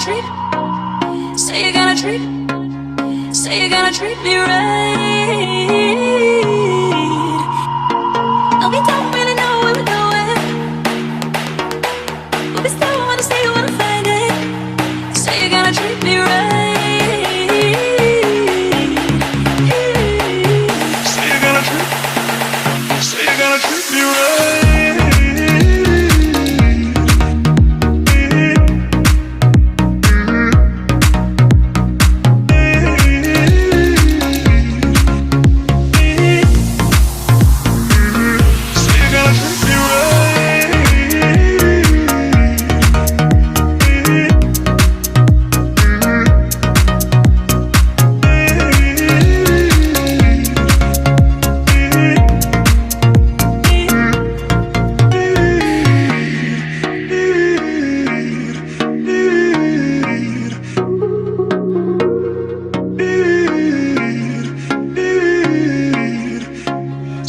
treat, say you're gonna treat, say you're gonna treat me right. No, we don't really know where we're going, but we still wanna see, wanna find it. Say you're gonna treat me right. Say you're gonna treat me right.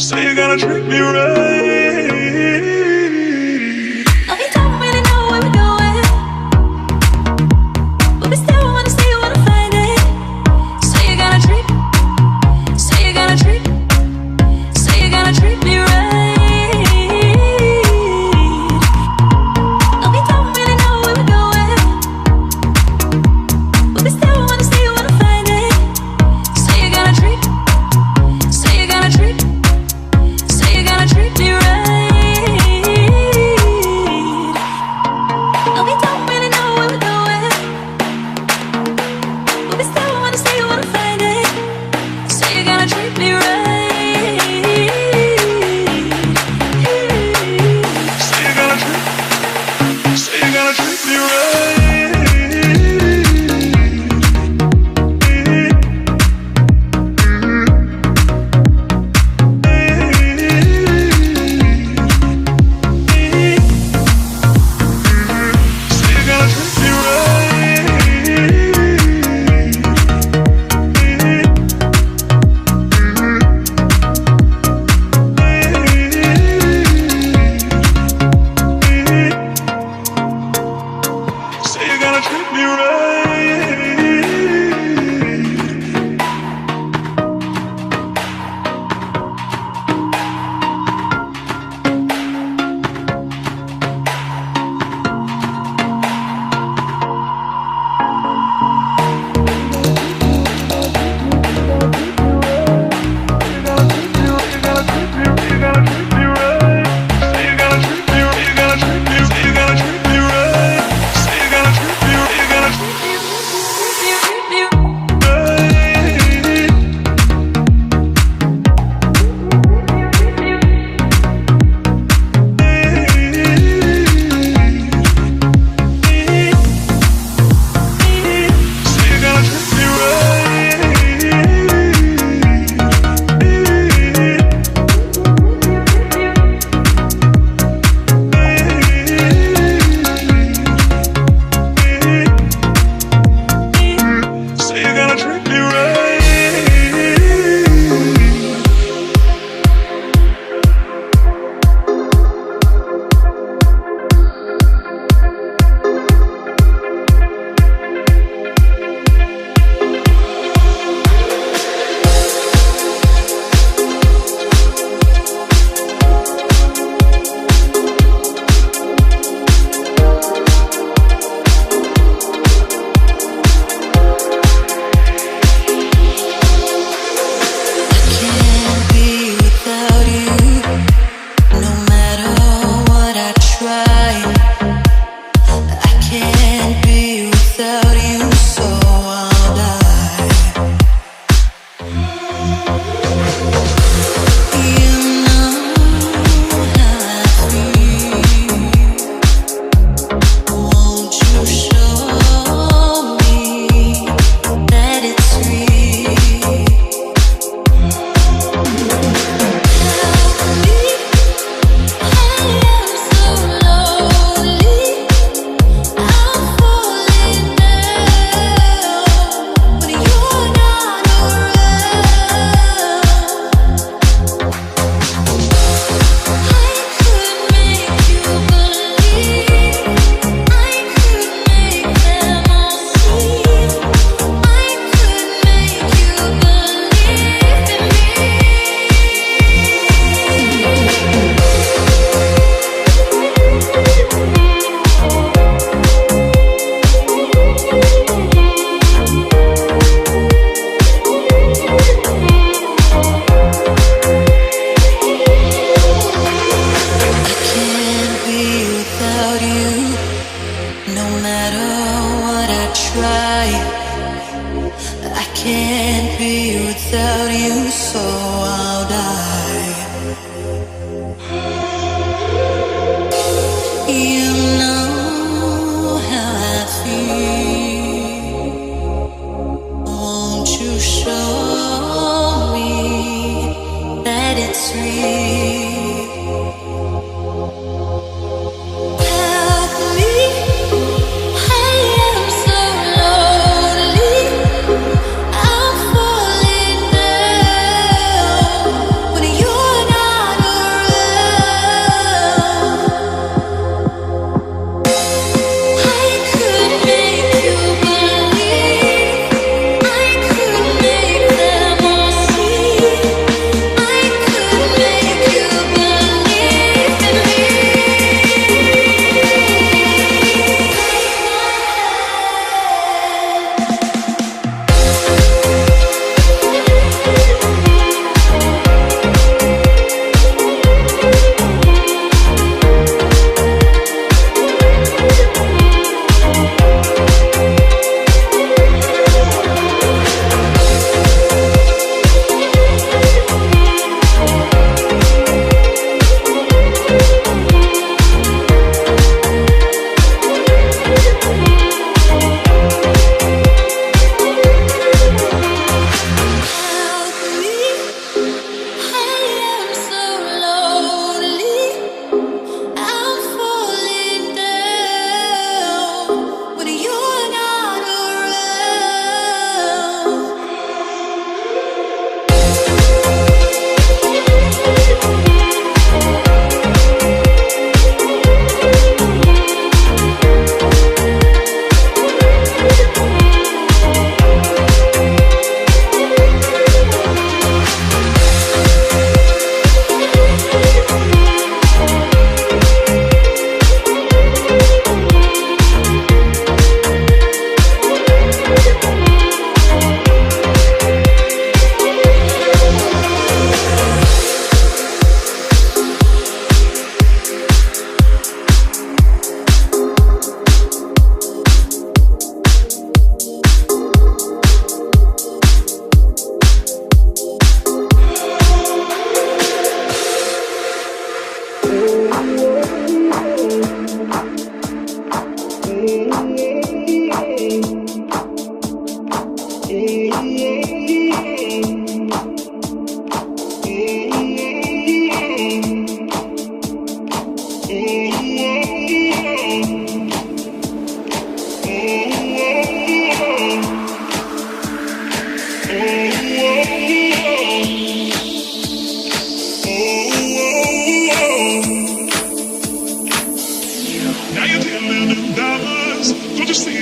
So you're gonna treat me right. No, we don't really know where we're going, but we still wanna see, wanna find it. Say you're gonna treat, say you're gonna treat, say you're gonna treat me right. No, we don't really know where we're going, but we still wanna see, wanna find it. Say you're gonna treat, say you're gonna treat, say you're gonna treat me right. No, we don't really know where we're going, but we still wanna see, wanna find it. Say you're gonna treat me right. Say you're gonna treat me right.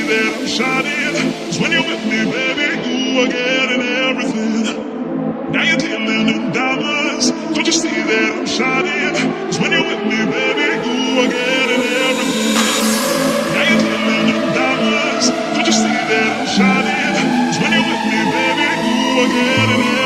that I'm shining? 'Cause when you're with me, baby, ooh, I get in everything. Now you're dealing in diamonds. Don't you see that I'm shining? 'Cause when you're with me, baby, ooh, I get in everything. Now you're dealing in diamonds. Don't you see that I'm shining? 'Cause when you're with me, baby, ooh, I get in everything.